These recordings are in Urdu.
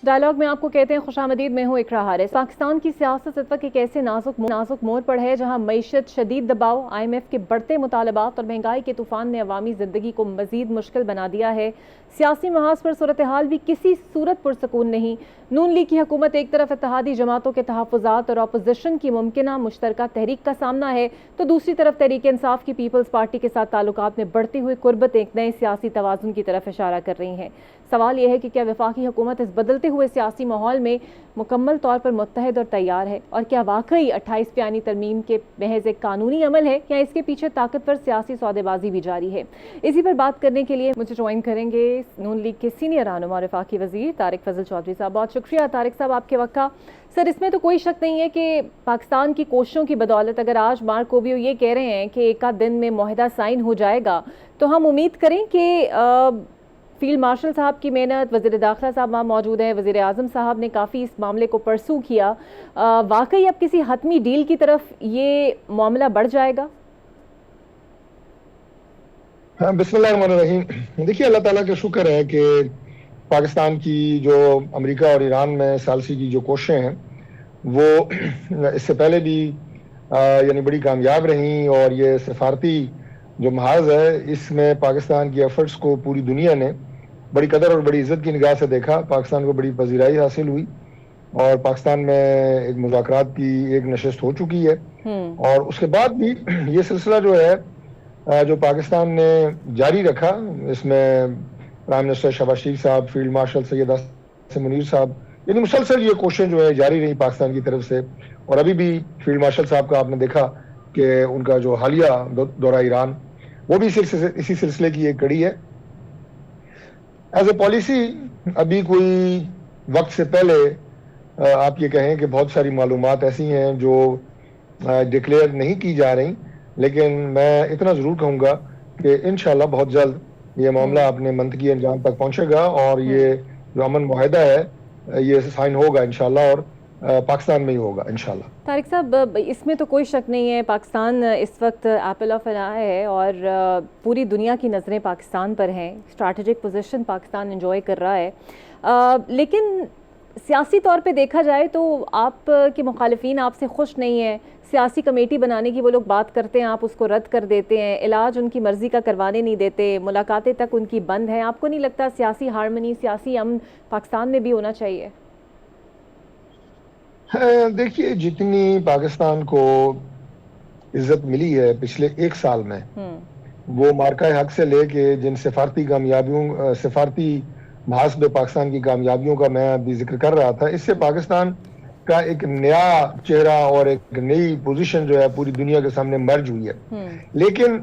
ڈائلاگ میں آپ کو کہتے ہیں خوش آمدید، میں ہوں اقرا حارث۔ پاکستان کی سیاست اس وقت ایک ایسے نازک موڑ پر ہے جہاں معیشت شدید دباؤ، IMF کے بڑھتے مطالبات اور مہنگائی کے طوفان نے عوامی زندگی کو مزید مشکل بنا دیا ہے۔ سیاسی محاذ پر صورتحال بھی کسی صورت پرسکون نہیں۔ نون لیگ کی حکومت ایک طرف اتحادی جماعتوں کے تحفظات اور اپوزیشن کی ممکنہ مشترکہ تحریک کا سامنا ہے، تو دوسری طرف تحریک انصاف کی پیپلز پارٹی کے ساتھ تعلقات میں بڑھتی ہوئی قربت ایک نئے سیاسی توازن کی طرف اشارہ کر رہی ہیں۔ سوال یہ ہے کہ کیا وفاقی حکومت اس بدلتے ہوئے سیاسی ماحول میں مکمل طور پر متحد اور تیار ہے، اور کیا واقعی 28 آئینی ترمیم کے محض ایک قانونی عمل ہے یا اس کے پیچھے طاقتور سیاسی سودے بازی بھی جاری ہے؟ اسی پر بات کرنے کے لیے مجھے جوائن کریں گے نون لیگ کے سینئر رہنما اور وفاقی وزیر طارق فضل چودھری صاحب۔ بہت شکریہ طارق صاحب آپ کے وقت کا۔ سر، اس میں تو کوئی شک نہیں ہے کہ پاکستان کی کوششوں کی بدولت اگر آج مارک روبیو یہ کہہ رہے ہیں کہ ایک آدھ دن میں معاہدہ سائن ہو جائے گا، تو ہم امید کریں کہ فیلڈ مارشل صاحب کی محنت، وزیر داخلہ صاحب وہاں موجود ہیں، وزیر اعظم صاحب نے کافی اس معاملے کو پرسو کیا، واقعی اب کسی حتمی ڈیل کی طرف یہ معاملہ بڑھ جائے گا؟ ہاں، بسم اللہ الرحمن الرحیم۔ دیکھیے، اللہ تعالیٰ کا شکر ہے کہ پاکستان کی جو امریکہ اور ایران میں ثالثی کی جو کوششیں ہیں وہ اس سے پہلے بھی یعنی بڑی کامیاب رہیں، اور یہ سفارتی جو محاذ ہے اس میں پاکستان کی ایفرٹس کو پوری دنیا نے بڑی قدر اور بڑی عزت کی نگاہ سے دیکھا۔ پاکستان کو بڑی پذیرائی حاصل ہوئی، اور پاکستان میں ایک مذاکرات کی ایک نشست ہو چکی ہے، اور اس کے بعد بھی یہ سلسلہ جو ہے جو پاکستان نے جاری رکھا، اس میں پرائم منسٹر شہباز شریف صاحب، فیلڈ مارشل سید عاصم منیر صاحب، یعنی مسلسل یہ کوششیں جو ہے جاری رہی پاکستان کی طرف سے۔ اور ابھی بھی فیلڈ مارشل صاحب کا آپ نے دیکھا کہ ان کا جو حالیہ دورہ ایران وہ بھی اسی سلسلے کی ایک کڑی ہے۔ ایز اے پالیسی ابھی کوئی وقت سے پہلے آپ یہ کہیں کہ بہت ساری معلومات ایسی ہیں جو ڈکلیئر نہیں کی جا رہی، لیکن میں اتنا ضرور کہوں گا کہ انشاءاللہ بہت جلد یہ معاملہ اپنے منطقی انجام تک پہنچے گا، اور یہ جو امن معاہدہ ہے یہ سائن ہوگا انشاءاللہ، اور پاکستان میں ہی ہوگا انشاءاللہ۔ طارق صاحب، اس میں تو کوئی شک نہیں ہے پاکستان اس وقت ایپل آف این آئی ہے، اور پوری دنیا کی نظریں پاکستان پر ہیں، اسٹریٹجک پوزیشن پاکستان انجوائے کر رہا ہے، لیکن سیاسی طور پہ دیکھا جائے تو آپ کے مخالفین آپ سے خوش نہیں ہیں۔ سیاسی کمیٹی بنانے کی وہ لوگ بات کرتے ہیں، آپ اس کو رد کر دیتے ہیں، علاج ان کی مرضی کا کروانے نہیں دیتے، ملاقاتیں تک ان کی بند ہیں۔ آپ کو نہیں لگتا سیاسی ہارمنی، سیاسی امن پاکستان میں بھی ہونا چاہیے؟ دیکھیے، جتنی پاکستان کو عزت ملی ہے پچھلے ایک سال میں، وہ مارکہ حق سے لے کے جن سفارتی محاذ پہ پاکستان کی کامیابیوں کا میں ابھی ذکر کر رہا تھا، اس سے پاکستان کا ایک نیا چہرہ اور ایک نئی پوزیشن جو ہے پوری دنیا کے سامنے مرج ہوئی ہے۔ لیکن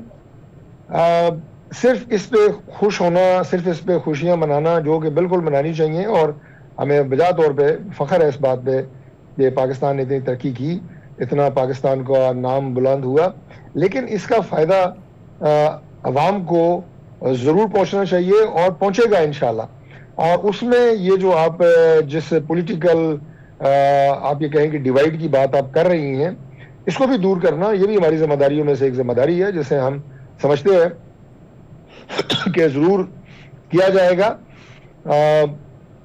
صرف اس پہ خوش ہونا، صرف اس پہ خوشیاں منانا، جو کہ بالکل منانی چاہیے، اور ہمیں بجا طور پہ فخر ہے اس بات پہ کہ پاکستان نے اتنی ترقی کی، اتنا پاکستان کا نام بلند ہوا، لیکن اس کا فائدہ عوام کو ضرور پہنچنا چاہیے، اور پہنچے گا انشاءاللہ۔ اور اس میں یہ جو آپ جس پولیٹیکل آپ یہ کہیں کہ ڈیوائیڈ کی بات آپ کر رہی ہیں، اس کو بھی دور کرنا یہ بھی ہماری ذمہ داریوں میں سے ایک ذمہ داری ہے، جسے ہم سمجھتے ہیں کہ ضرور کیا جائے گا۔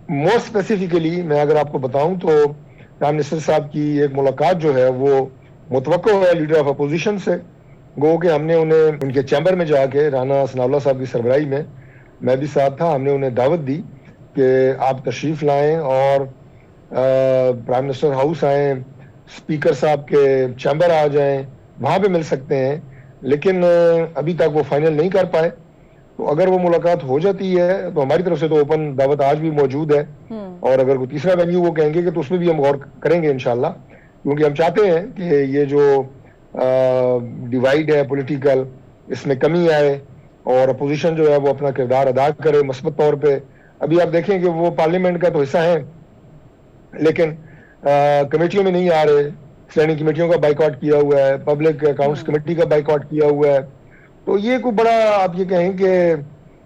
موسٹ اسپیسیفکلی میں اگر آپ کو بتاؤں تو پرائم منسٹر صاحب کی ایک ملاقات جو ہے وہ متوقع ہے لیڈر آف اپوزیشن سے، گو کہ ہم نے انہیں ان کے چیمبر میں جا کے رانا ثناء اللہ صاحب کی سربراہی میں بھی ساتھ تھا، ہم نے انہیں دعوت دی کہ آپ تشریف لائیں اور پرائم منسٹر ہاؤس آئیں، اسپیکر صاحب کے چیمبر آ جائیں، وہاں پہ مل سکتے ہیں، لیکن ابھی تک وہ فائنل نہیں کر پائے۔ تو اگر وہ ملاقات ہو جاتی ہے تو ہماری طرف سے تو اوپن دعوت آج بھی موجود ہے، اور اگر کوئی تیسرا وینیو وہ کہیں گے کہ تو اس میں بھی ہم غور کریں گے انشاءاللہ، کیونکہ ہم چاہتے ہیں کہ یہ جو ڈیوائیڈ ہے پولیٹیکل، اس میں کمی آئے، اور اپوزیشن جو ہے وہ اپنا کردار ادا کرے مثبت طور پہ۔ ابھی آپ دیکھیں کہ وہ پارلیمنٹ کا تو حصہ ہیں، لیکن کمیٹیوں میں نہیں آ رہے، اسٹینڈنگ کمیٹیوں کا بائیکاٹ کیا ہوا ہے، پبلک اکاؤنٹس کمیٹی کا بائیکاٹ کیا ہوا ہے، تو یہ کوئی بڑا آپ یہ کہیں کہ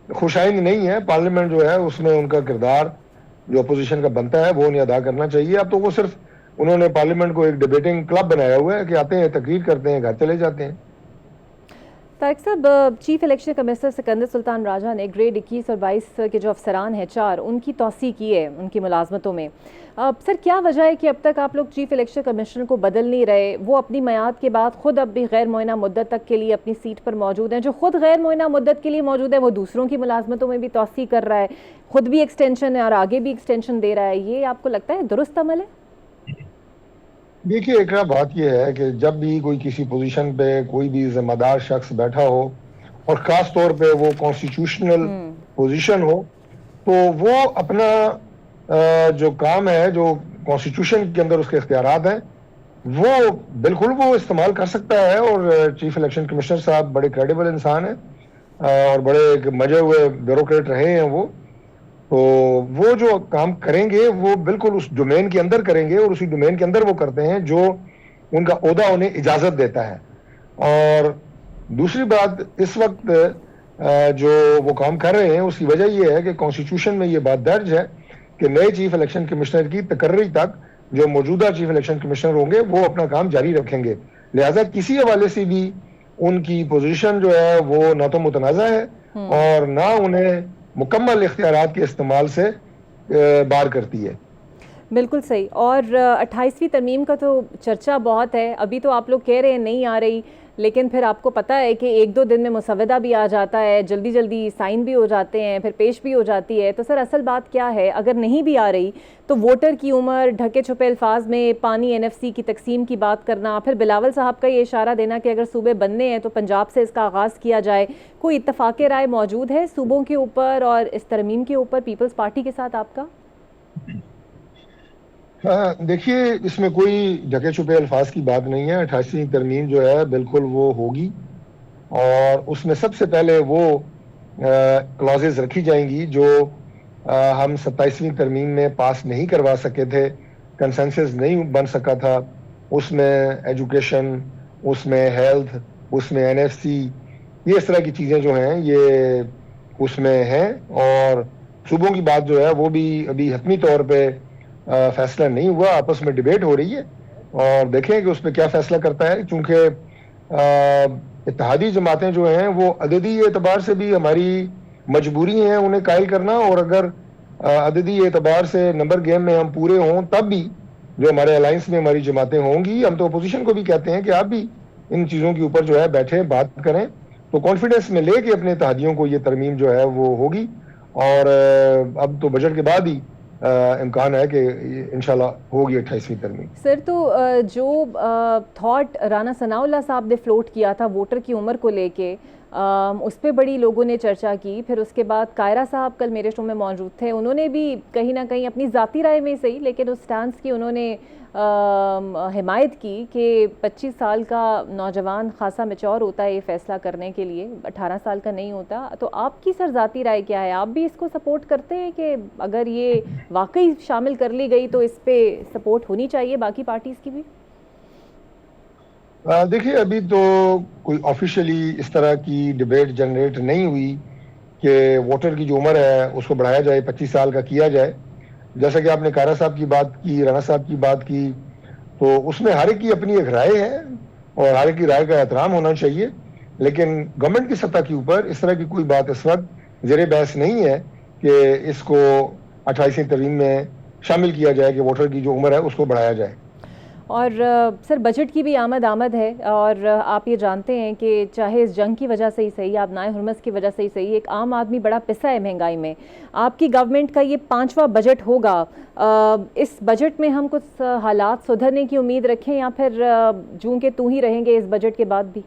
خوشائند نہیں ہے۔ پارلیمنٹ جو ہے اس میں ان کا کردار جو اپوزیشن کا بنتا ہے وہ انہیں ادا کرنا چاہیے۔ اب تو وہ صرف انہوں نے پارلیمنٹ کو ایک ڈیبیٹنگ کلب بنایا ہوا ہے کہ آتے ہیں، تقریر کرتے ہیں، گھر چلے جاتے ہیں۔ طارق صاحب، چیف الیکشن کمشنر سکندر سلطان راجہ نے گریڈ 21 اور 22 کے جو افسران ہیں 4 ان کی توسیع کی ہے ان کی ملازمتوں میں. سر کیا وجہ ہے کہ اب تک آپ لوگ چیف الیکشن کمشنر کو بدل نہیں رہے؟ وہ اپنی میعاد کے بعد خود اب بھی غیر معینہ مدت تک کے لیے اپنی سیٹ پر موجود ہیں. جو خود غیر معینہ مدت کے لیے موجود ہے وہ دوسروں کی ملازمتوں میں بھی توسیع کر رہا ہے، خود بھی ایکسٹینشن ہے اور آگے بھی ایکسٹینشن دے رہا ہے. یہ آپ کو لگتا ہے درست عمل ہے؟ دیکھیے اقرا، بات یہ ہے کہ جب بھی کوئی کسی پوزیشن پہ کوئی بھی ذمہ دار شخص بیٹھا ہو اور خاص طور پہ وہ کانسٹیٹیوشنل پوزیشن ہو تو وہ اپنا جو کام ہے، جو کانسٹیٹیوشن کے اندر اس کے اختیارات ہیں، وہ بالکل وہ استعمال کر سکتا ہے. اور چیف الیکشن کمشنر صاحب بڑے کریڈیبل انسان ہیں اور بڑے مجے ہوئے بیوروکریٹ رہے ہیں تو وہ جو کام کریں گے وہ بالکل اس ڈومین کے اندر کریں گے اور اسی ڈومین کے اندر وہ کرتے ہیں جو ان کا عہدہ انہیں اجازت دیتا ہے. اور دوسری بات، اس وقت جو وہ کام کر رہے ہیں اس کی وجہ یہ ہے کہ کانسٹیٹیوشن میں یہ بات درج ہے کہ نئے چیف الیکشن کمشنر کی تقرری تک جو موجودہ چیف الیکشن کمشنر ہوں گے وہ اپنا کام جاری رکھیں گے. لہذا کسی حوالے سے بھی ان کی پوزیشن جو ہے وہ نہ تو متنازع ہے اور نہ انہیں مکمل اختیارات کے استعمال سے بار کرتی ہے. بالکل صحیح. اور 28ویں ترمیم کا تو چرچا بہت ہے. ابھی تو آپ لوگ کہہ رہے ہیں نہیں آ رہی، لیکن پھر آپ کو پتہ ہے کہ 1-2 دن میں مسودہ بھی آ جاتا ہے، جلدی جلدی سائن بھی ہو جاتے ہیں، پھر پیش بھی ہو جاتی ہے. تو سر اصل بات کیا ہے؟ اگر نہیں بھی آ رہی تو ووٹر کی عمر، ڈھکے چھپے الفاظ میں پانی NFC کی تقسیم کی بات کرنا، پھر بلاول صاحب کا یہ اشارہ دینا کہ اگر صوبے بننے ہیں تو پنجاب سے اس کا آغاز کیا جائے. کوئی اتفاق رائے موجود ہے صوبوں کے اوپر اور اس ترمیم کے اوپر پیپلز پارٹی کے ساتھ آپ کا؟ دیکھیے، اس میں کوئی ڈھکے چھپے الفاظ کی بات نہیں ہے. 28ویں ترمیم جو ہے بالکل وہ ہوگی اور اس میں سب سے پہلے وہ کلازز رکھی جائیں گی جو ہم 27ویں ترمیم میں پاس نہیں کروا سکے تھے، کنسنسس نہیں بن سکا تھا. اس میں ایجوکیشن، اس میں ہیلتھ، اس میں NFC، یہ اس طرح کی چیزیں جو ہیں یہ اس میں ہیں. اور صوبوں کی بات جو ہے وہ بھی ابھی حتمی طور پہ فیصلہ نہیں ہوا، آپس میں ڈیبیٹ ہو رہی ہے اور دیکھیں کہ اس پہ کیا فیصلہ کرتا ہے. چونکہ اتحادی جماعتیں جو ہیں وہ عددی اعتبار سے بھی ہماری مجبوری ہیں انہیں قائل کرنا، اور اگر عددی اعتبار سے نمبر گیم میں ہم پورے ہوں تب بھی جو ہمارے الائنس میں ہماری جماعتیں ہوں گی. ہم تو اپوزیشن کو بھی کہتے ہیں کہ آپ بھی ان چیزوں کے اوپر جو ہے بیٹھیں، بات کریں. تو کانفیڈنس میں لے کے اپنے اتحادیوں کو یہ ترمیم جو ہے وہ ہوگی. اور اب تو بجٹ کے بعد ہی امکان ہے کہ انشاءاللہ ہوگی 28ویں ترمیم. سر تو جو تھاٹ رانا ثناء اللہ صاحب نے فلوٹ کیا تھا ووٹر کی عمر کو لے کے، اس پہ بڑی لوگوں نے چرچا کی. پھر اس کے بعد قائرہ صاحب کل میرے شو میں موجود تھے، انہوں نے بھی کہیں نہ کہیں اپنی ذاتی رائے میں صحیح لیکن اس سٹانس کی انہوں نے حمایت کی کہ 25 سال کا نوجوان خاصا میچور ہوتا ہے یہ فیصلہ کرنے کے لیے، 18 سال کا نہیں ہوتا. تو آپ کی سر ذاتی رائے کیا ہے؟ آپ بھی اس کو سپورٹ کرتے ہیں کہ اگر یہ واقعی شامل کر لی گئی تو اس پہ سپورٹ ہونی چاہیے باقی پارٹیز کی بھی؟ دیکھیے، ابھی تو کوئی آفیشلی اس طرح کی ڈیبیٹ جنریٹ نہیں ہوئی کہ ووٹر کی جو عمر ہے اس کو بڑھایا جائے، 25 سال کا کیا جائے. جیسا کہ آپ نے قائرہ صاحب کی بات کی، رانا صاحب کی بات کی، تو اس میں ہر ایک کی اپنی ایک رائے ہے اور ہر ایک کی رائے کا احترام ہونا چاہیے. لیکن گورنمنٹ کی سطح کے اوپر اس طرح کی کوئی بات اس وقت زیر بحث نہیں ہے کہ اس کو 28ویں ترمیم میں شامل کیا جائے کہ ووٹر کی جو عمر ہے اس کو بڑھایا جائے. اور سر بجٹ کی بھی آمد ہے اور آپ یہ جانتے ہیں کہ چاہے اس جنگ کی وجہ سے ہی صحیح، آپ نائے ہرمز کی وجہ سے ہی صحیح، ایک عام آدمی بڑا پسا ہے مہنگائی میں. آپ کی گورنمنٹ کا یہ 5واں بجٹ ہوگا، اس بجٹ میں ہم کچھ حالات سدھرنے کی امید رکھیں یا پھر جوں کہ تو ہی رہیں گے اس بجٹ کے بعد بھی؟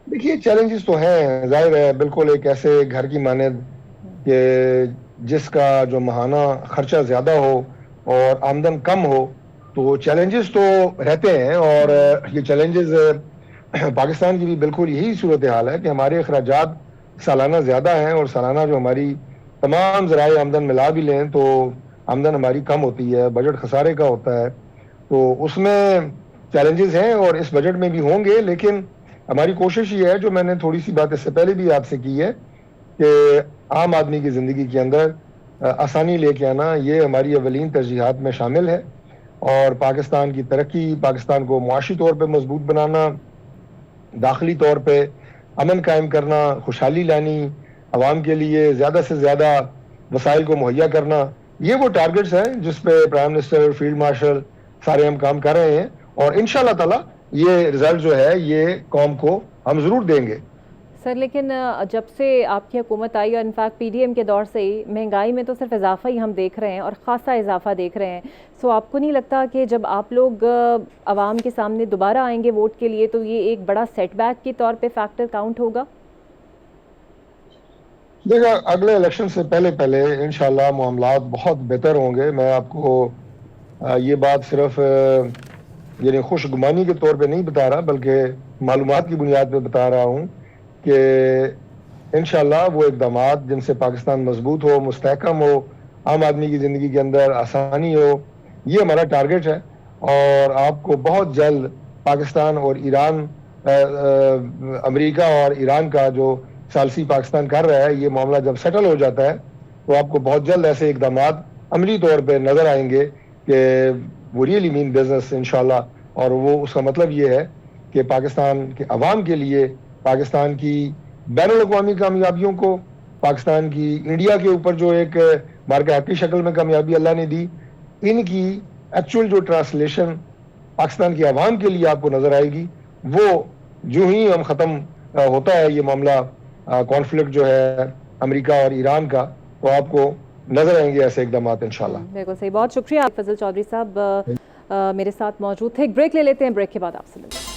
دیکھیے، چیلنجز تو ہیں، ظاہر ہے، بالکل ایک ایسے گھر کی مانند کہ جس کا جو ماہانہ خرچہ زیادہ ہو اور آمدن کم ہو، تو چیلنجز تو رہتے ہیں. اور یہ چیلنجز پاکستان کی بھی بالکل یہی صورتحال ہے کہ ہمارے اخراجات سالانہ زیادہ ہیں اور سالانہ جو ہماری تمام ذرائع آمدن ملا بھی لیں تو آمدن ہماری کم ہوتی ہے، بجٹ خسارے کا ہوتا ہے. تو اس میں چیلنجز ہیں اور اس بجٹ میں بھی ہوں گے. لیکن ہماری کوشش یہ ہے، جو میں نے تھوڑی سی بات اس سے پہلے بھی آپ سے کی ہے، کہ عام آدمی کی زندگی کے اندر آسانی لے کے آنا، یہ ہماری اولین ترجیحات میں شامل ہے. اور پاکستان کی ترقی، پاکستان کو معاشی طور پہ مضبوط بنانا، داخلی طور پہ امن قائم کرنا، خوشحالی لانی، عوام کے لیے زیادہ سے زیادہ وسائل کو مہیا کرنا، یہ وہ ٹارگٹس ہیں جس پہ پرائم منسٹر، فیلڈ مارشل سارے ہم کام کر رہے ہیں، اور انشاءاللہ تعالی یہ رزلٹ جو ہے یہ قوم کو ہم ضرور دیں گے. سر لیکن جب سے آپ کی حکومت آئی اور انفیکٹ پی ڈی ایم کے دور سے ہی مہنگائی میں تو صرف اضافہ ہی ہم دیکھ رہے ہیں اور خاصا اضافہ دیکھ رہے ہیں. سو آپ کو نہیں لگتا کہ جب آپ لوگ عوام کے سامنے دوبارہ آئیں گے ووٹ کے لیے تو یہ ایک بڑا سیٹ بیک کے طور پہ فیکٹر کاؤنٹ ہوگا؟ دیکھا، اگلے الیکشن سے پہلے انشاءاللہ معاملات بہت بہتر ہوں گے. میں آپ کو یہ بات صرف یعنی خوش گمانی کے طور پہ نہیں بتا رہا، بلکہ معلومات کی بنیاد پہ بتا رہا ہوں کہ انشاءاللہ وہ اقدامات جن سے پاکستان مضبوط ہو، مستحکم ہو، عام آدمی کی زندگی کے اندر آسانی ہو، یہ ہمارا ٹارگٹ ہے. اور آپ کو بہت جلد پاکستان اور ایران، امریکہ اور ایران کا جو ثالثی پاکستان کر رہا ہے، یہ معاملہ جب سیٹل ہو جاتا ہے تو آپ کو بہت جلد ایسے اقدامات عملی طور پہ نظر آئیں گے کہ وہ ریئلی مین بزنس انشاءاللہ. اور وہ اس کا مطلب یہ ہے کہ پاکستان کے عوام کے لیے پاکستان کی بین الاقوامی کامیابیوں کو، پاکستان کی انڈیا کے اوپر جو ایک مارکہ حقی شکل میں کامیابی اللہ نے دی، ان کی ایکچوئل جو ٹرانسلیشن پاکستان کی عوام کے لیے آپ کو نظر آئے گی. وہ جو ہی ہم ختم ہوتا ہے یہ معاملہ کانفلکٹ جو ہے امریکہ اور ایران کا، تو آپ کو نظر آئیں گے ایسے اقدامات انشاءاللہ. بالکل صحیح. بہت شکریہ فضل چودھری صاحب میرے ساتھ موجود تھے. ایک بریک لے لیتے ہیں، بریک کے بعد آپ سے ملتے ہیں.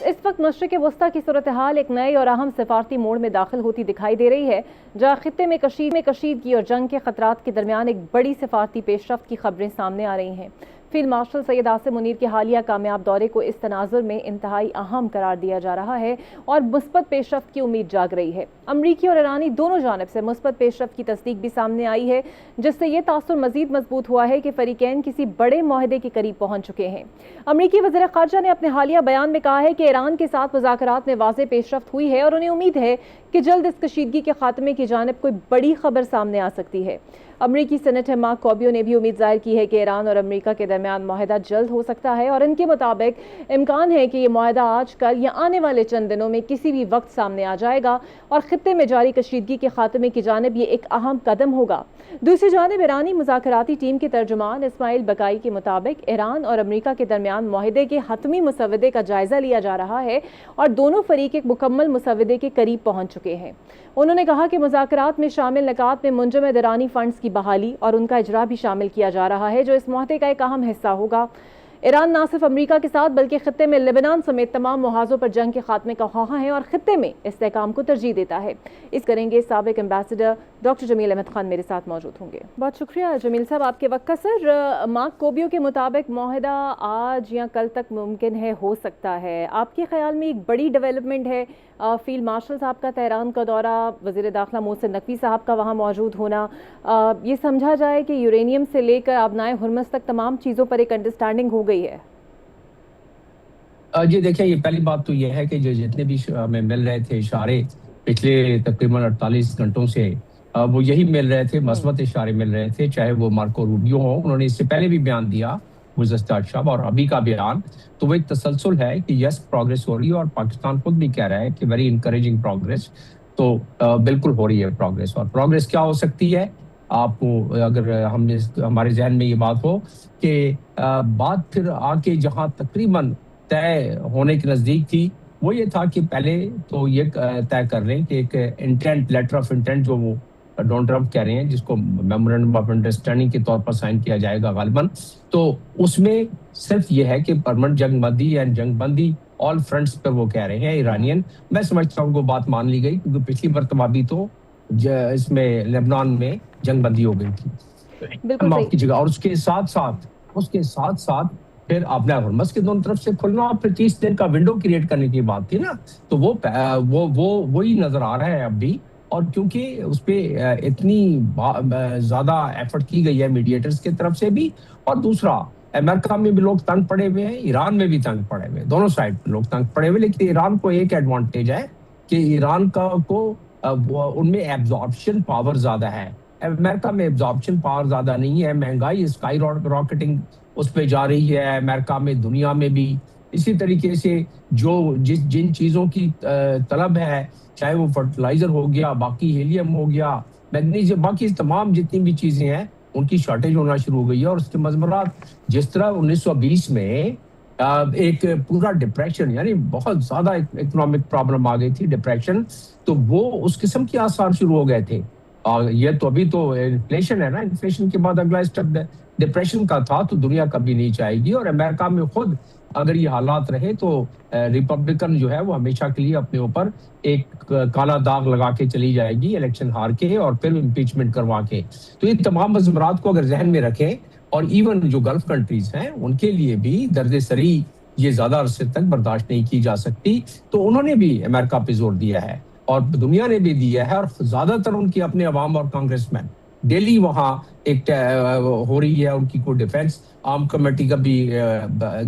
اس وقت مشرق وسطیٰ کی صورتحال ایک نئے اور اہم سفارتی موڑ میں داخل ہوتی دکھائی دے رہی ہے، جہاں خطے میں کشیدگی اور جنگ کے خطرات کے درمیان ایک بڑی سفارتی پیش رفت کی خبریں سامنے آ رہی ہیں. فیلڈ مارشل سید عاصم منیر کے حالیہ کامیاب دورے کو اس تناظر میں انتہائی اہم قرار دیا جا رہا ہے اور مثبت پیش رفت کی امید جاگ رہی ہے. امریکی اور ایرانی دونوں جانب سے مثبت پیش رفت کی تصدیق بھی سامنے آئی ہے، جس سے یہ تاثر مزید مضبوط ہوا ہے کہ فریقین کسی بڑے معاہدے کے قریب پہنچ چکے ہیں. امریکی وزیر خارجہ نے اپنے حالیہ بیان میں کہا ہے کہ ایران کے ساتھ مذاکرات میں واضح پیش رفت ہوئی ہے اور انہیں امید ہے کہ جلد اس کشیدگی کے خاتمے کی جانب کوئی بڑی خبر سامنے آ سکتی ہے. امریکی سینیٹر مارک کوبیو نے بھی امید ظاہر کی ہے کہ ایران اور امریکہ کے درمیان معاہدہ جلد ہو سکتا ہے اور ان کے مطابق امکان ہے کہ یہ معاہدہ آج کل یا آنے والے چند دنوں میں کسی بھی وقت سامنے آ جائے گا اور خطے میں جاری کشیدگی کے خاتمے کی جانب یہ ایک اہم قدم ہوگا. دوسری جانب ایرانی مذاکراتی ٹیم کے ترجمان اسماعیل بقائی کے مطابق ایران اور امریکہ کے درمیان معاہدے کے حتمی مسودے کا جائزہ لیا جا رہا ہے اور دونوں فریق ایک مکمل مسودے کے قریب پہنچ چکے ہیں. انہوں نے کہا کہ مذاکرات میں شامل نکات میں منجمد ایرانی فنڈز کی بحالی اور ان کا اجرا بھی شامل کیا جا رہا ہے، جو اس معاہدے کا ایک اہم حصہ ہوگا. ایران نہ صرف امریکہ کے ساتھ بلکہ خطے میں لبنان سمیت تمام محاذوں پر جنگ کے خاتمے کا خواہاں ہے اور خطے میں استحکام کو ترجیح دیتا ہے. اس کریں گے سابق ایمبیسڈر ڈاکٹر جمیل احمد خان میرے ساتھ موجود ہوں گے. بہت شکریہ جمیل صاحب آپ کے وقت کا. سر، مارک کوبیو کے مطابق معاہدہ آج یا کل تک ممکن ہے، ہو سکتا ہے. آپ کے خیال میں ایک بڑی ڈیولپمنٹ ہے فیلڈ مارشل صاحب کا تہران کا دورہ، وزیر داخلہ محسن نقوی صاحب کا وہاں موجود ہونا، یہ سمجھا جائے کہ یورینیم سے لے کر آبنائے ہرمز تک تمام چیزوں پر ایک انڈرسٹینڈنگ ہو گئی ہے؟ جی دیکھیں، یہ پہلی بات تو یہ ہے کہ جو جتنے بھی ہمیں مل رہے تھے اشارے پچھلے تقریباً 48 گھنٹوں سے وہ یہی مل رہے تھے، مثبت اشارے مل رہے تھے. چاہے وہ مارکو روبیو ہوں، انہوں نے اس سے پہلے بھی بیان دیا گزشتہ شب، اور ابھی کا بیان، تو وہ ایک تسلسل ہے کہ یس پروگریس ہو رہی ہے اور پاکستان خود بھی کہہ رہا ہے کہ ویری انکریجنگ پروگریس. تو بالکل ہو رہی ہے پروگریس. اور پروگریس کیا ہو سکتی ہے؟ آپ کو اگر ہمارے ذہن میں یہ بات ہو کہ بات پھر آ کے جہاں تقریباً طے ہونے کے نزدیک تھی، وہ یہ تھا کہ پہلے تو یہ طے کر لیں کہ ایک انٹینٹ، لیٹر آف انٹینٹ جو وہ ڈونلڈ ٹرمپ کہہ رہے ہیں، جس کو میمورنڈم آف انڈرسٹینڈنگ کے طور پر سائن کیا جائے گا غالباً. تو اس میں صرف یہ ہے کہ پرماننٹ جنگ بندی یا جنگ بندی آل فرنٹس پر وہ کہہ رہے ہیں ایرانین. میں سمجھتا ہوں وہ بات مان لی گئی، کیونکہ پچھلی مرتبہ بھی تو اس میں لبنان میں جنگ بندی ہو گئی تھی، معاف کیجیے گا. اور اس کے ساتھ ساتھ پھر آبنہ ہرمز کے دونوں طرف سے کھلنا اور پھر 30 دن کا ونڈو کریٹ کرنے کی بات تھی نا. تو وہی نظر آ رہا ہے اب بھی. اور کیونکہ اس پہ اتنی زیادہ ایفرٹ کی گئی ہے میڈیٹرز کی طرف سے بھی، اور دوسرا امریکہ میں بھی لوگ تنگ پڑے ہوئے ہیں، ایران میں بھی تنگ پڑے ہوئے ہیں، دونوں سائڈ پہ لوگ تنگ پڑے ہوئے. لیکن ایران کو ایک ایڈوانٹیج ہے کہ ایران کو ان میں ایبزارپشن پاور زیادہ ہے. امریکہ میں ایبزارپشن پاور زیادہ نہیں ہے. مہنگائی اسکائی راکٹنگ اس پہ جا رہی ہے امریکہ میں، دنیا میں بھی. اسی طریقے سے جن چیزوں کی طلب ہے، چاہے وہ فرٹیلائزر ہو گیا، باقی ہیلیم ہو گیا، میگنیزیم، باقی تمام جتنی بھی چیزیں ہیں ان کی شارٹیج ہونا شروع ہو گئی ہے. اور اس کے مضمرات جس طرح 1920 میں ایک پورا ڈپریشن، یعنی بہت زیادہ اکنامک پرابلم آ گئی تھی، ڈپریشن، تو وہ اس قسم کے آثار شروع ہو گئے تھے. یہ تو ابھی تو انفلیشن ہے نا، انفلیشن کے بعد اگلا اسٹیپ ڈپریشن کا تھا، تو دنیا کبھی نہیں چاہے گی. اور امریکہ میں خود اگر یہ حالات رہے تو ریپبلکن جو ہے وہ ہمیشہ کے لیے اپنے اوپر ایک کالا داغ لگا کے چلی جائے گی، الیکشن ہار کے اور پھر امپیچمنٹ کروا کے. تو یہ تمام مضمرات کو اگر ذہن میں رکھیں، اور ایون جو گلف کنٹریز ہیں ان کے لیے بھی درد سری یہ زیادہ عرصے تک برداشت نہیں کی جا سکتی، تو انہوں نے بھی امریکہ پہ زور دیا ہے اور دنیا نے بھی دیا ہے. اور زیادہ تر ان کی اپنے عوام اور کانگریس مین ڈیلی وہاں ایک ہو رہی ہے، ان کی کوئی ڈیفنس عام کمیٹی کا بھی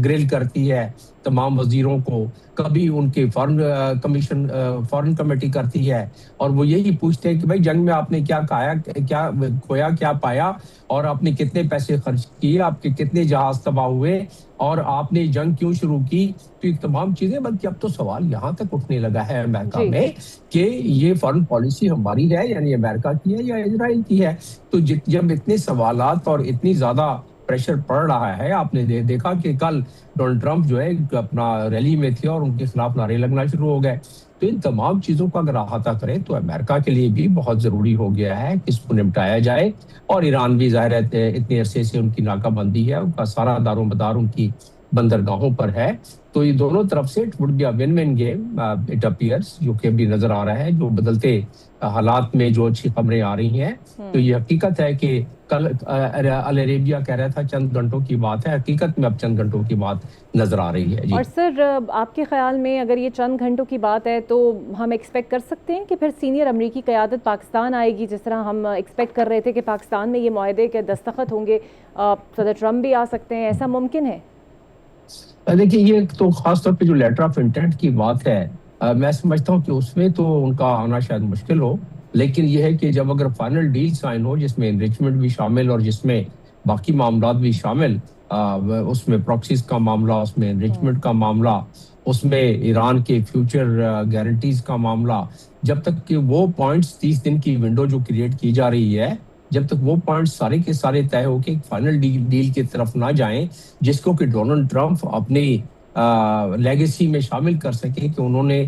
گریل کرتی ہے تمام وزیروں کو، کبھی ان کے فارن کمیٹی کرتی ہے، اور وہ یہی پوچھتے ہیں کہ بھائی جنگ میں آپ نے کیا کھویا، کیا پایا، اور آپ نے کتنے پیسے خرچ کیے، آپ کے کتنے جہاز تباہ ہوئے، اور آپ نے جنگ کیوں شروع کی. تو یہ تمام چیزیں، بلکہ اب تو سوال یہاں تک اٹھنے لگا ہے امریکہ میں کہ یہ فارن پالیسی ہماری ہے، یعنی امریکہ کی ہے یا اسرائیل کی ہے. تو جب اتنے سوالات اور اتنی زیادہ پریشر پڑ رہا ہے، آپ نے دیکھا کہ کل ڈونلڈ ٹرمپ جو ہے اپنا ریلی میں تھے اور ان کے خلاف نعرے لگنا شروع ہو گئے. تو ان تمام چیزوں کا اگر احاطہ کریں تو امریکہ کے لیے بھی بہت ضروری ہو گیا ہے کہ اس کو نمٹایا جائے. اور ایران بھی ظاہر ہے اتنے عرصے سے ان کی ناکہ بندی ہے، ان کا سارا دار و مدار ان کی بندرگاہوں پر ہے. تو یہ دونوں طرف سے it would be a one one game it appears, جو کہ ابھی نظر آ رہا ہے جو بدلتے حالات میں جو اچھی خبریں آ رہی ہیں. تو یہ حقیقت ہے کہ کل العربیہ کہہ رہا تھا چند گھنٹوں کی بات ہے، حقیقت میں اب چند گھنٹوں کی بات نظر آ رہی ہے. جی. اور سر آپ کے خیال میں اگر یہ چند گھنٹوں کی بات ہے تو ہم ایکسپیکٹ کر سکتے ہیں کہ پھر سینئر امریکی قیادت پاکستان آئے گی، جس طرح ہم ایکسپیکٹ کر رہے تھے کہ پاکستان میں یہ معاہدے کے دستخط ہوں گے، صدر ٹرمپ بھی آ سکتے ہیں، ایسا ممکن ہے؟ دیکھیے، یہ تو خاص طور پہ جو لیٹر آف انٹینٹ کی بات ہے، میں سمجھتا ہوں کہ اس میں تو ان کا آنا شاید مشکل ہو، لیکن یہ ہے کہ جب اگر فائنل ڈیل سائن ہو جس میں انریچمنٹ بھی شامل اور جس میں باقی معاملات بھی شامل، اس میں پراکسیز کا معاملہ، اس میں انریچمنٹ کا معاملہ، اس میں ایران کے فیوچر گارنٹیز کا معاملہ، جب تک کہ وہ پوائنٹس 30 دن کی ونڈو جو کریٹ کی جا رہی ہے، جب تک وہ پوائنٹس سارے کے سارے طے ہو کے فائنل ڈیل کی طرف نہ جائیں، جس کو کہ ڈونلڈ ٹرمپ اپنی لیگیسی میں شامل کر سکے کہ انہوں نے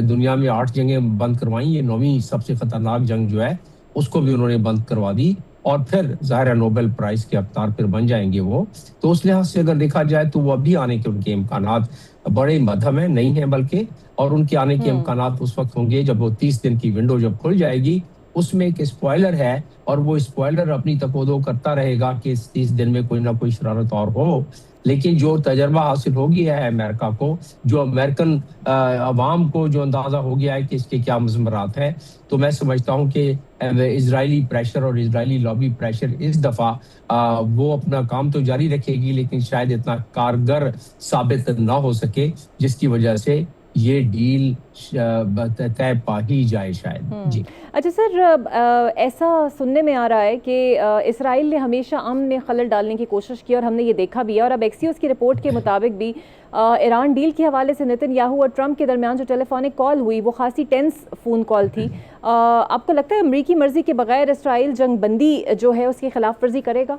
دنیا میں 8 جنگیں بند کروائیں، یہ 9ویں سب سے خطرناک جنگ جو ہے اس کو بھی انہوں نے بند کروا دی، اور پھر ظاہر ہے نوبل پرائز کے حقدار پھر بن جائیں گے وہ. تو اس لحاظ سے اگر دیکھا جائے تو وہ ابھی آنے کے ان کے امکانات بڑے مدھم ہیں، نہیں ہیں بلکہ، اور ان کے آنے کے امکانات اس وقت ہوں گے جب وہ 30 دن کی ونڈو جب کھل جائے گی. اس میں ایک اسپوائلر ہے، اور وہ اسپوائلر اپنی تقودو کرتا رہے گا کہ اس 30 دن میں کوئی نہ کوئی شرارت اور ہو. لیکن جو تجربہ حاصل ہو گیا ہے امریکہ کو، جو امریکن عوام کو جو اندازہ ہو گیا ہے کہ اس کے کیا مضمرات ہیں، تو میں سمجھتا ہوں کہ اسرائیلی پریشر اور اسرائیلی لابی پریشر اس دفعہ وہ اپنا کام تو جاری رکھے گی، لیکن شاید اتنا کارگر ثابت نہ ہو سکے، جس کی وجہ سے یہ ڈیل طے پا ہی جائے شاید. جی. اچھا سر، ایسا سننے میں آ رہا ہے کہ اسرائیل نے ہمیشہ امن میں خلل ڈالنے کی کوشش کی، اور ہم نے یہ دیکھا بھی ہے. اور اب ایکسیوس کی رپورٹ کے مطابق بھی ایران ڈیل کے حوالے سے نتن یاہو اور ٹرمپ کے درمیان جو ٹیلی فونک کال ہوئی وہ خاصی ٹینس فون کال تھی. آپ کو لگتا ہے امریکی مرضی کے بغیر اسرائیل جنگ بندی جو ہے اس کی خلاف ورزی کرے گا؟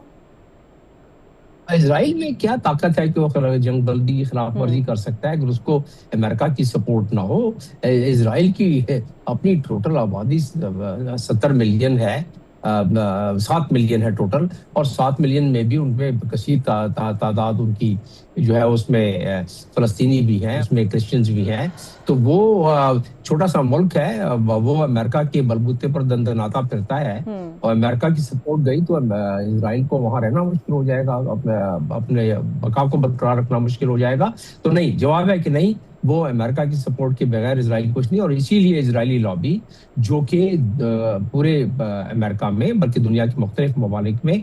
اسرائیل میں کیا طاقت ہے کہ وہ جنگ بندی کی خلاف ورزی کر سکتا ہے اگر اس کو امریکہ کی سپورٹ نہ ہو؟ اسرائیل کی اپنی ٹوٹل آبادی 70 ملین ہے، 7 ملین ہے ٹوٹل، اور 7 ملین میں بھی ان میں کثیر تعداد ان کی جو ہے اس میں فلسطینی بھی ہیں، اس میں کرسچنز بھی ہیں. تو وہ چھوٹا سا ملک ہے، وہ امریکہ کے بلبوتے پر دندناتا پھرتا ہے، اور امریکہ کی سپورٹ گئی تو اسرائیل کو وہاں رہنا مشکل ہو جائے گا، اپنے بقا کو برقرار رکھنا مشکل ہو جائے گا. تو نہیں، جواب ہے کہ نہیں، وہ امریکہ کی سپورٹ کے بغیر اسرائیل کچھ نہیں. اور اسی لیے اسرائیلی لابی جو کہ پورے امریکہ میں بلکہ دنیا کے مختلف ممالک میں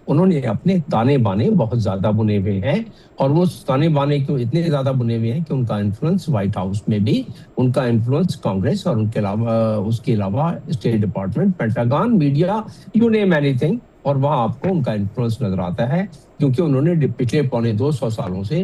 انہوں نے اپنے تانے بانے بہت زیادہ بنے ہوئے ہیں، اور وہ تانے بانے کیوں اتنے زیادہ بنے ہوئے ہیں کہ ان کا انفلوئنس وائٹ ہاؤس میں بھی، ان کا انفلوئنس کانگریس، اور ان کے علاوہ اس کے علاوہ state department, Pentagon, media, you name any thing, اور وہاں آپ کو ان کا انفلوئنس نظر آتا ہے، کیونکہ انہوں نے پچھلے 250 سالوں سے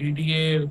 GDA,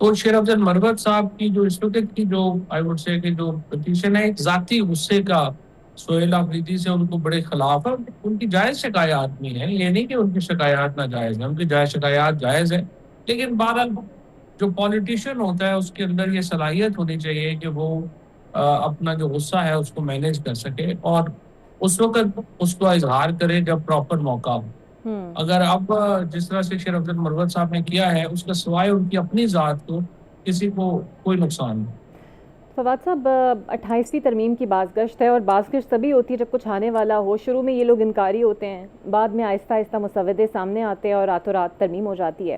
تو شیر افضل مروت صاحب کی جو اس وقت کی جو آئی وڈ سے کہ جو پٹیشن ہے ایک ذاتی غصے کا سہیل آفریدی سے ان کو بڑے خلاف ہے. ان کی جائز شکایات نہیں ہے, یہ نہیں کہ ان کی شکایات ناجائز ہیں, ان کی جائز شکایات جائز ہے, لیکن بہرحال جو پولیٹیشین ہوتا ہے اس کے اندر یہ صلاحیت ہونی چاہیے کہ وہ اپنا جو غصہ ہے اس کو مینیج کر سکے اور اس وقت اس کو اظہار کرے جب پراپر موقع ہو. اگر اب جس طرح سے شیر افضل مروت صاحب نے کیا ہے اس کا سوائے ان کی اپنی ذات کو کسی کو کوئی نقصان نہیں. فواد صاحب 28ویں ترمیم کی بازگشت ہے اور بازگشت تبھی ہوتی ہے جب کچھ آنے والا ہو. شروع میں یہ لوگ انکاری ہوتے ہیں, بعد میں آہستہ آہستہ مسودے سامنے آتے ہیں اور راتوں رات ترمیم ہو جاتی ہے.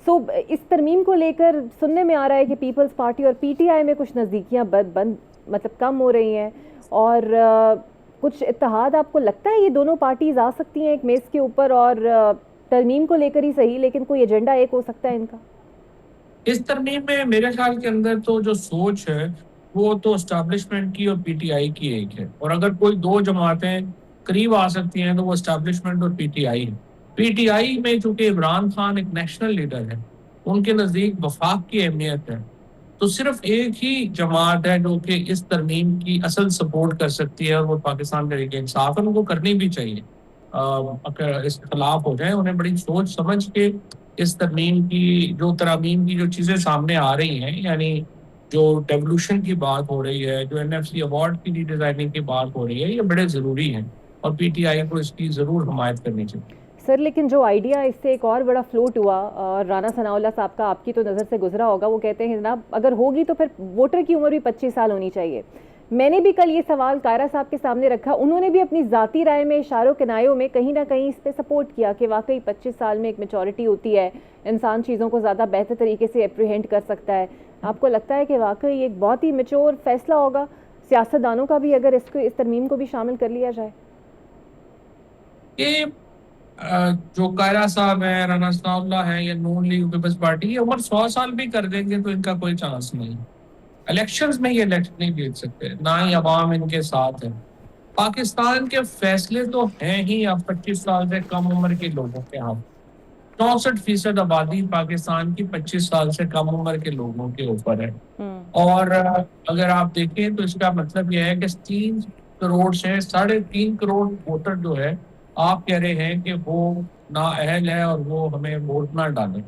سو اس ترمیم کو لے کر سننے میں آ رہا ہے کہ پیپلز پارٹی اور پی ٹی آئی میں کچھ نزدیکیاں مطلب کم ہو رہی ہیں اور کچھ اتحاد آپ کو لگتا ہے یہ دونوں پارٹیز آ سکتی ہیں ایک میز کے اوپر اور ترمیم کو لے کر ہی صحیح لیکن کوئی ایجنڈا ایک ہو سکتا ہے ان کا؟ اس ترمیم میں میرے خیال کے اندر تو جو سوچ ہے وہ تو اسٹیبلشمنٹ کی اور پی ٹی آئی کی ایک ہے, اور اگر کوئی دو جماعتیں قریب آ سکتی ہیں تو وہ اسٹیبلشمنٹ اور پی ٹی آئی ہے. پی ٹی آئی میں چونکہ عمران خان ایک نیشنل لیڈر ہے, ان کے نزدیک وفاق کی اہمیت ہے, تو صرف ایک ہی جماعت ہے جو کہ اس ترمیم کی اصل سپورٹ کر سکتی ہے اور وہ پاکستان تحریک انصاف ہے. ان کو کرنی بھی چاہیے. اگر اس کے خلاف ہو جائیں انہیں بڑی سوچ سمجھ کے اس ترمیم کی جو ترامیم کی جو چیزیں سامنے آ رہی ہیں, یعنی جو ڈیولوشن کی بات ہو رہی ہے, جو NFC ایوارڈ کی ری ڈیزائننگ کی بات ہو رہی ہے, یہ بڑے ضروری ہیں اور پی ٹی آئی کو اس کی ضرور حمایت کرنی چاہیے. سر لیکن جو آئیڈیا اس سے ایک اور بڑا فلوٹ ہوا اور رانا ثناء اللہ صاحب کا آپ کی تو نظر سے گزرا ہوگا, وہ کہتے ہیں جناب اگر ہوگی تو پھر ووٹر کی عمر بھی 25 سال ہونی چاہیے. میں نے بھی کل یہ سوال قائرہ صاحب کے سامنے رکھا, انہوں نے بھی اپنی ذاتی رائے میں اشاروں کنایوں میں کہیں نہ کہیں اس پہ سپورٹ کیا کہ واقعی 25 سال میں ایک میچورٹی ہوتی ہے, انسان چیزوں کو زیادہ بہتر طریقے سے اپریہینڈ کر سکتا ہے. آپ کو لگتا ہے کہ واقعی ایک بہت ہی میچور فیصلہ ہوگا سیاستدانوں کا بھی اگر اس ترمیم کو بھی شامل کر لیا جائے؟ یہ جو قائرہ صاحب ہیں, رانا ثناء اللہ ہیں, یا نون لیگ پیپلز پارٹی, یہ عمر 100 سال بھی کر دیں گے تو ان کا کوئی چانس نہیں. الیکشنز میں یہ الیکشن نہیں جیت سکتے, نہ ہی عوام ان کے ساتھ ہے. پاکستان کے فیصلے تو ہیں ہی اب 25 سال سے کم عمر کے لوگوں کے ہاتھ. 64% آبادی پاکستان کی 25 سال سے کم عمر کے لوگوں کے اوپر ہے. اور اگر آپ دیکھیں تو اس کا مطلب یہ ہے کہ 3 کروڑ سے 3.5 کروڑ ووٹر جو ہے آپ کہہ رہے ہیں کہ وہ نااہل ہے اور وہ ہمیں ووٹ نہ ڈالیں.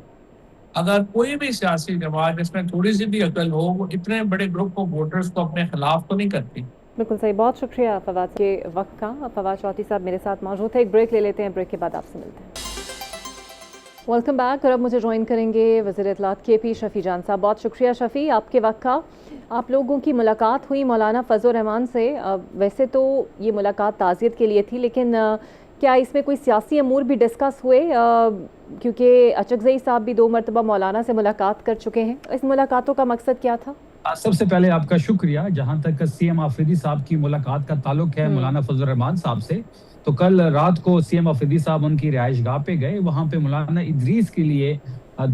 اگر کوئی بھی سیاسی جماعت جس میں تھوڑی سی بھی عقل ہو, وہ اتنے بڑے گروپ آف ووٹرز کو اپنے خلاف تو نہیں کرتی. بالکل صحیح, بہت شکریہ فواد کے وقت کا. فواد چوہدری صاحب میرے ساتھ موجود ہے, ایک بریک لے لیتے ہیں, بریک کے بعد آپ سے ملتے ہیں. Welcome back. اور اب مجھے جوائن کریں گے وزیر اطلاعات کے پی شفیع جان صاحب. بہت شکریہ شفیع آپ کے وقت کا. آپ لوگوں کی ملاقات ہوئی مولانا فضل الرحمان سے, ویسے تو یہ ملاقات تعزیت کے لیے تھی لیکن کیا اس میں کوئی سیاسی امور بھی ڈسکس ہوئے, کیونکہ اچکزئی صاحب بھی 2 مرتبہ مولانا سے ملاقات کر چکے ہیں, اس ملاقاتوں کا مقصد کیا تھا؟ سب سے پہلے آپ کا شکریہ. جہاں تک سی ایم آفریدی صاحب کی ملاقات کا تعلق ہے مولانا فضل الرحمان صاحب سے, تو کل رات کو سی ایم آفریدی صاحب ان کی رہائش گاہ پہ گئے. وہاں پہ مولانا ادریس کے لیے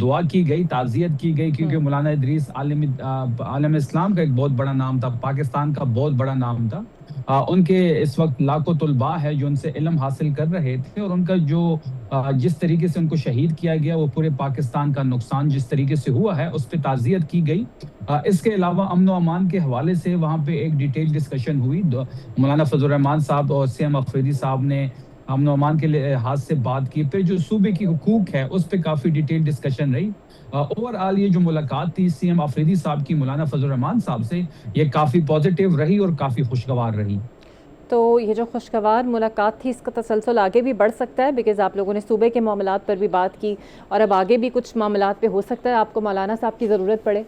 دعا کی گئی, تعزیت کی گئی, کیونکہ مولانا ادریس عالم اسلام کا ایک بہت بڑا نام تھا, پاکستان کا بہت بڑا نام تھا. ان کے اس وقت لاکھوں طلباء ہے جو ان سے علم حاصل کر رہے تھے, اور ان کا جو جس طریقے سے ان کو شہید کیا گیا, وہ پورے پاکستان کا نقصان جس طریقے سے ہوا ہے اس پہ تعزیت کی گئی. اس کے علاوہ امن و امان کے حوالے سے وہاں پہ ایک ڈیٹیل ڈسکشن ہوئی. مولانا فضل الرحمان صاحب اور سی ایم آفریدی صاحب نے امن و امان کے لحاظ سے بات کی. پھر جو صوبے کی حقوق ہے اس پہ کافی ڈیٹیل ڈسکشن رہی. اوور آل یہ جو ملاقات تھی سی ایم آفریدی صاحب کی مولانا فضل الرحمان صاحب سے, یہ کافی پازیٹیو رہی اور کافی خوشگوار رہی. تو یہ جو خوشگوار ملاقات تھی اس کا تسلسل آگے بھی بڑھ سکتا ہے, بیکاز آپ لوگوں نے صوبے کے معاملات پر بھی بات کی اور اب آگے بھی کچھ معاملات پہ ہو سکتا ہے آپ کو مولانا صاحب کی ضرورت پڑے.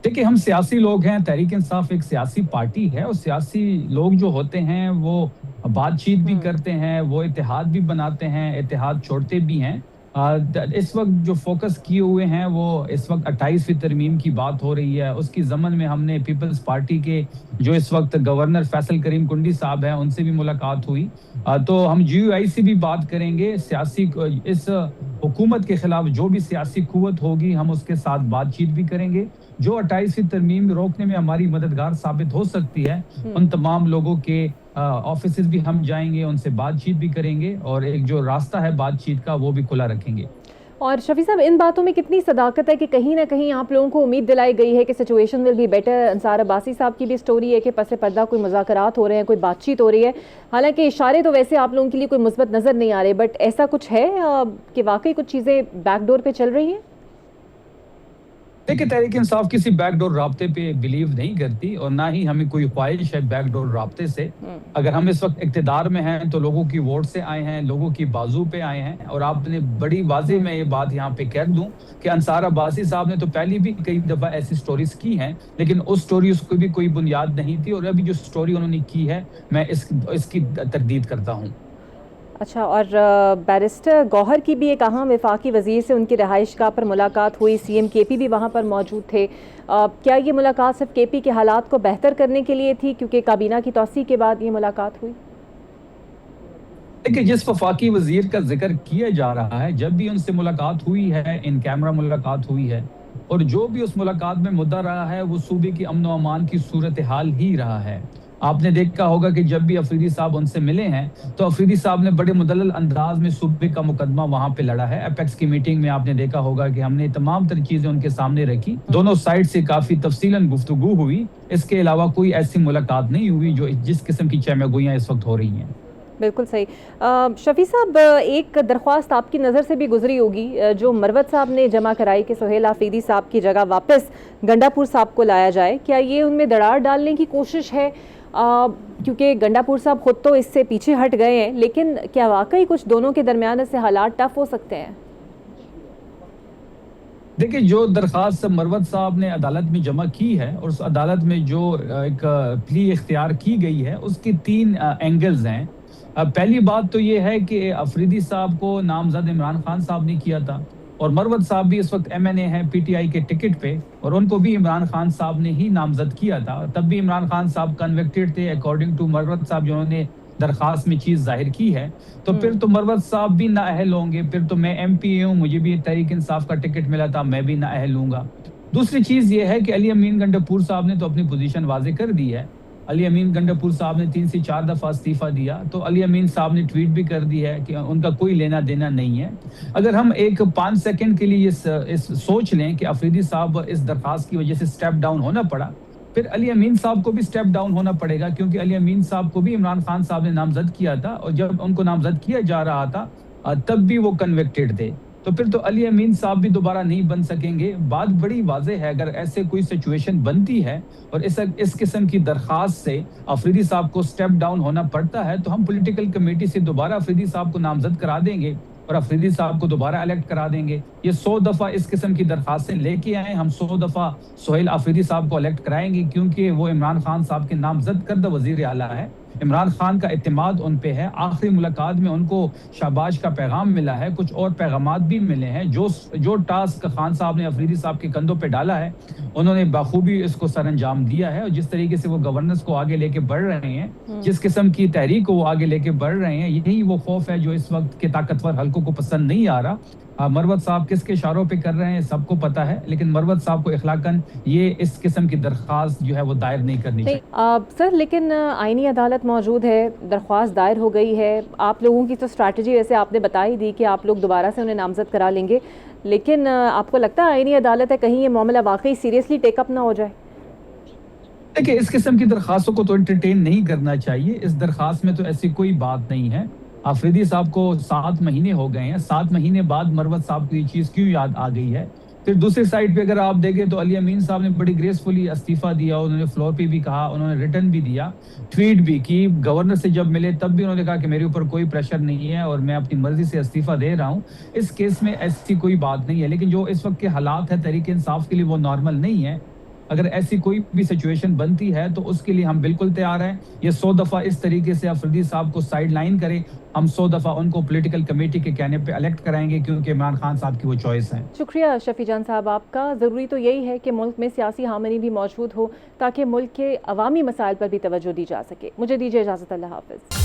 دیکھیں ہم سیاسی لوگ ہیں, تحریک انصاف ایک سیاسی پارٹی ہے, اور سیاسی لوگ جو ہوتے ہیں وہ بات چیت بھی کرتے ہیں, وہ اتحاد بھی بناتے ہیں, اتحاد چھوڑتے بھی ہیں. اس وقت جو فوکس کیے ہوئے ہیں وہ اس وقت 28ویں ترمیم کی بات ہو رہی ہے. اس کی ضمن میں ہم نے پیپلز پارٹی کے جو اس وقت گورنر فیصل کریم کنڈی صاحب ہیں ان سے بھی ملاقات ہوئی, تو ہم GUI سے بھی بات کریں گے. سیاسی اس حکومت کے خلاف جو بھی سیاسی قوت ہوگی ہم اس کے ساتھ بات چیت بھی کریں گے. جو 28ویں ترمیم روکنے میں ہماری مددگار ثابت ہو سکتی ہے, ان تمام لوگوں کے آفیسز بھی ہم جائیں گے, ان سے بات چیت بھی کریں گے, اور ایک جو راستہ ہے بات چیت کا وہ بھی کھلا رکھیں گے. اور شفیع صاحب ان باتوں میں کتنی صداقت ہے کہ کہیں نہ کہیں آپ لوگوں کو امید دلائی گئی ہے کہ سچویشن ول بی بیٹر؟ انصار عباسی صاحب کی بھی سٹوری ہے کہ پس پردہ کوئی مذاکرات ہو رہے ہیں، کوئی بات چیت ہو رہی ہے، حالانکہ اشارے تو ویسے آپ لوگوں کے لیے کوئی مثبت نظر نہیں آ رہے، بٹ ایسا کچھ ہے کہ واقعی کچھ چیزیں بیک ڈور پہ چل رہی ہیں؟ دیکھیں، تحریک انصاف کسی بیک ڈور رابطے پہ بلیو نہیں کرتی، اور نہ ہی ہمیں کوئی خواہش ہے بیک ڈور رابطے سے۔ اگر ہم اس وقت اقتدار میں ہیں تو لوگوں کی ووٹ سے آئے ہیں، لوگوں کی بازو پہ آئے ہیں، اور آپ نے بڑی واضح میں یہ بات یہاں پہ کہہ دوں کہ انصار عباسی صاحب نے تو پہلی بھی کئی دفعہ ایسی سٹوریز کی ہیں، لیکن اس سٹوریز کو بھی کوئی بنیاد نہیں تھی، اور ابھی جو سٹوری انہوں نے کی ہے میں اس کی تردید کرتا ہوں۔ اچھا، اور بیرسٹر گوہر کی بھی ایک اہم وفاقی وزیر سے ان کی رہائش گاہ پر ملاقات ہوئی، سی ایم کے پی بھی وہاں پر موجود تھے، کیا یہ ملاقات صرف کے پی کے حالات کو بہتر کرنے کے لیے تھی کیونکہ کابینہ کی توسیع کے بعد یہ ملاقات ہوئی؟ کہ جس وفاقی وزیر کا ذکر کیا جا رہا ہے، جب بھی ان سے ملاقات ہوئی ہے، ان کیمرہ ملاقات ہوئی ہے، اور جو بھی اس ملاقات میں مدعا رہا ہے وہ صوبے کی امن و امان کی صورتحال ہی رہا ہے۔ آپ نے دیکھا ہوگا کہ جب بھی افریدی صاحب ان سے ملے ہیں تو افریدی صاحب نے بڑے مدلل انداز میں صوبے کا مقدمہ وہاں پہ لڑا ہے۔ اپیکس کی میٹنگ میں آپ نے دیکھا ہوگا کہ ہم نے تمام تر چیزیں ان کے سامنے رکھی، دونوں سائڈ سے کافی تفصیلاً گفتگو ہوئی، اس کے علاوہ کوئی ایسی ملاقات نہیں ہوئی جو جس قسم کی چہمگوئیاں اس وقت ہو رہی ہیں۔ بالکل صحیح۔ شفیع صاحب، ایک درخواست آپ کی نظر سے بھی گزری ہوگی جو مروت صاحب نے جمع کرائی کہ سہیل آفریدی صاحب کی جگہ واپس گنڈا پور صاحب کو لایا جائے، کیا یہ ان میں دراڑ ڈالنے کی کوشش ہے؟ کیونکہ گنڈا پور صاحب خود تو اس سے پیچھے ہٹ گئے ہیں، لیکن کیا واقعی کچھ دونوں کے درمیان سے حالات ٹف ہو سکتے ہیں؟ دیکھیں، جو درخواست مروت صاحب نے عدالت میں جمع کی ہے اور اس عدالت میں جو ایک پلی اختیار کی گئی ہے، اس کی 3 اینگلز ہیں۔ پہلی بات تو یہ ہے کہ افریدی صاحب کو نامزد عمران خان صاحب نے کیا تھا، اور مروت صاحب بھی اس وقت ایم این اے ہیں پی ٹی آئی کے ٹکٹ پہ، اور ان کو بھی عمران خان صاحب نے ہی نامزد کیا تھا۔ تب بھی عمران خان صاحب کنوکٹڈ تھے اکارڈنگ ٹو مروت صاحب، جنہوں نے درخواست میں چیز ظاہر کی ہے، تو پھر تو مروت صاحب بھی نااہل ہوں گے، پھر تو میں ایم پی اے ہوں، مجھے بھی تحریک انصاف کا ٹکٹ ملا تھا، میں بھی نااہل ہوں گا۔ دوسری چیز یہ ہے کہ علی امین گنڈاپور صاحب نے تو اپنی پوزیشن واضح کر دی ہے۔ علی امین گنڈاپور صاحب نے 3 سے 4 دفعہ استعفیٰ دیا، تو علی امین صاحب نے ٹویٹ بھی کر دی ہے کہ ان کا کوئی لینا دینا نہیں ہے۔ اگر ہم ایک 5 سیکنڈ کے لیے اس سوچ لیں کہ افریدی صاحب اس درخواست کی وجہ سے سٹیپ ڈاؤن ہونا پڑا، پھر علی امین صاحب کو بھی سٹیپ ڈاؤن ہونا پڑے گا، کیونکہ علی امین صاحب کو بھی عمران خان صاحب نے نامزد کیا تھا، اور جب ان کو نامزد کیا جا رہا تھا تب بھی وہ کنوکٹڈ تھے، تو پھر تو علی امین صاحب بھی دوبارہ نہیں بن سکیں گے۔ بات بڑی واضح ہے، اگر ایسے کوئی سچویشن بنتی ہے اور اس قسم کی درخواست سے افریدی صاحب کو سٹیپ ڈاؤن ہونا پڑتا ہے، تو ہم پولیٹیکل کمیٹی سے دوبارہ افریدی صاحب کو نامزد کرا دیں گے اور افریدی صاحب کو دوبارہ الیکٹ کرا دیں گے۔ یہ 100 دفعہ اس قسم کی درخواستیں لے کے آئیں، ہم 100 دفعہ سہیل آفریدی صاحب کو الیکٹ کرائیں گے، کیونکہ وہ عمران خان صاحب کے نامزد کردہ وزیر اعلیٰ ہے۔ عمران خان کا اعتماد ان پہ ہے۔ آخری ملاقات میں ان کو شاباش کا پیغام ملا ہے، کچھ اور پیغامات بھی ملے ہیں۔ جو ٹاسک خان صاحب نے افریدی صاحب کے کندھوں پہ ڈالا ہے، انہوں نے بخوبی اس کو سر انجام دیا ہے، اور جس طریقے سے وہ گورننس کو آگے لے کے بڑھ رہے ہیں، جس قسم کی تحریک کو وہ آگے لے کے بڑھ رہے ہیں، یہی وہ خوف ہے جو اس وقت کے طاقتور حلقوں کو پسند نہیں آ رہا۔ مروت صاحب کس کے اشاروں پہ کر رہے ہیں سب کو پتا ہے، لیکن مروت صاحب کو اخلاقاً یہ اس قسم کی درخواست جو ہے وہ دائر نہیں کرنی چاہیے۔ سر، لیکن آئینی عدالت موجود ہے، درخواست دائر ہو گئی ہے، آپ لوگوں کی تو اسٹریٹجی ویسے آپ نے بتا ہی دی کہ آپ لوگ دوبارہ سے انہیں نامزد کرا لیں گے، لیکن آپ کو لگتا ہے آئینی عدالت ہے کہیں یہ معاملہ واقعی سیریسلی ٹیک اپ نہ ہو جائے؟ دیکھیں، اس قسم کی درخواستوں کو تو انٹرٹین نہیں کرنا چاہیے۔ اس درخواست میں تو ایسی کوئی بات نہیں ہے۔ افریدی صاحب کو 7 مہینے ہو گئے ہیں، 7 مہینے بعد مروت صاحب کو یہ چیز کیوں یاد آ گئی ہے؟ پھر دوسری سائڈ پہ اگر آپ دیکھیں تو علی امین صاحب نے بڑی گریسفلی استعفیٰ دیا، انہوں نے فلور پہ بھی کہا، انہوں نے ریٹن بھی دیا، ٹویٹ بھی کی، گورنر سے جب ملے تب بھی انہوں نے کہا کہ میرے اوپر کوئی پریشر نہیں ہے اور میں اپنی مرضی سے استعفیٰ دے رہا ہوں۔ اس کیس میں ایسی کوئی بات نہیں ہے، لیکن جو اس وقت کے حالات ہیں تحریک انصاف کے لیے وہ نارمل نہیں ہے۔ اگر ایسی کوئی بھی سچویشن بنتی ہے تو اس کے لیے ہم بالکل تیار ہیں۔ یہ 100 دفعہ اس طریقے سے افریدی صاحب کو سائیڈ لائن کرے، ہم 100 دفعہ ان کو پولیٹیکل کمیٹی کے کہنے پہ الیکٹ کرائیں گے، کیونکہ عمران خان صاحب کی وہ چوائس ہے۔ شکریہ شفیع جان صاحب آپ کا۔ ضروری تو یہی ہے کہ ملک میں سیاسی ہارمنی بھی موجود ہو تاکہ ملک کے عوامی مسائل پر بھی توجہ دی جا سکے۔ مجھے دیجیے اجازت، اللہ حافظ۔